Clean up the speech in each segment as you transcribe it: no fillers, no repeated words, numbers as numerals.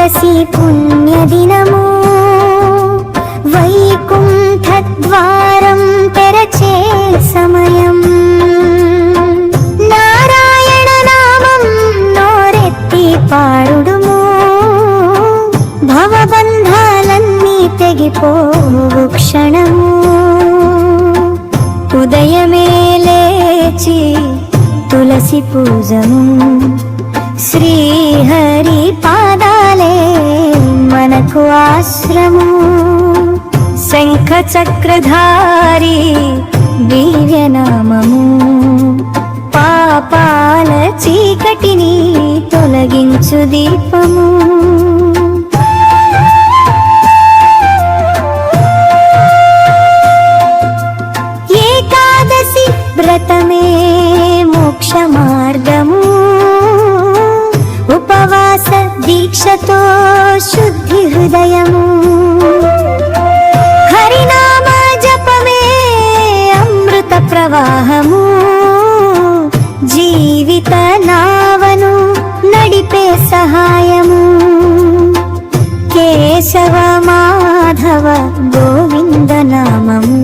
ఏకాదశి పుణ్యదినము వైకుంఠ ద్వారం తెరచే సమయం నారాయణ నామం నోరెత్తి పాడుడుము భవబంధాలన్నీ తెగిపోవు క్షణము ఉదయమే లేచి తులసి పూజము శ్రీహరి పాదాలే మనకు ఆశ్రము శంఖ చక్రధారి దివ్యనామము పాపాల చీకటిని తొలగించు దీపము ఏకాదశి వ్రతమే మోక్ష మార్గము ఉపవాస దీక్షతో శుద్ధి హృదయము హరినామ జపమే అమృత ప్రవాహము జీవిత నావను నడిపే సహాయము కేశవ మాధవ గోవింద నామము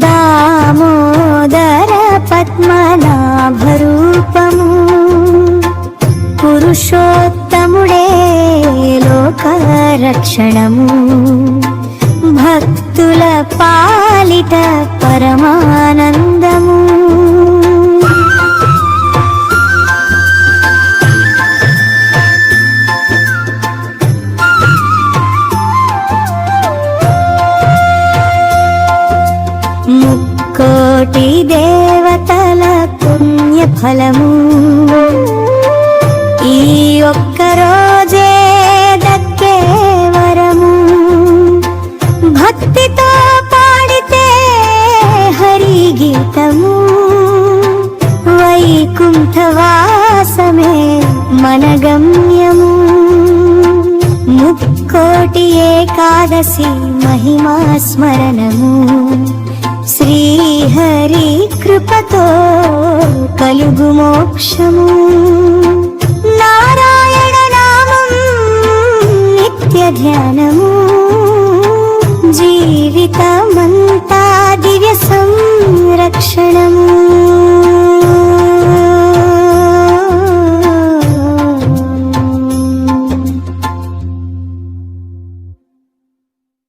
దామోదర పద్మనాభ రూపము పురుషోత్తముడే లోక రక్షణము భక్తుల పాలిట పరమానందము ముక్కోటి దేవతల పుణ్య ఫలము ఈ ఒక్క రోజే దక్కే వరము భక్తితో పాడితే హరి గీతము వైకుంఠవాసమే మన గమ్యము ముక్కోటి ఏకాదశి మహిమా స్మరణము శ్రీహరి కృపతో కలుగు మోక్షము నారాయణ నామం నిత్య ధ్యానము జీవితమంతా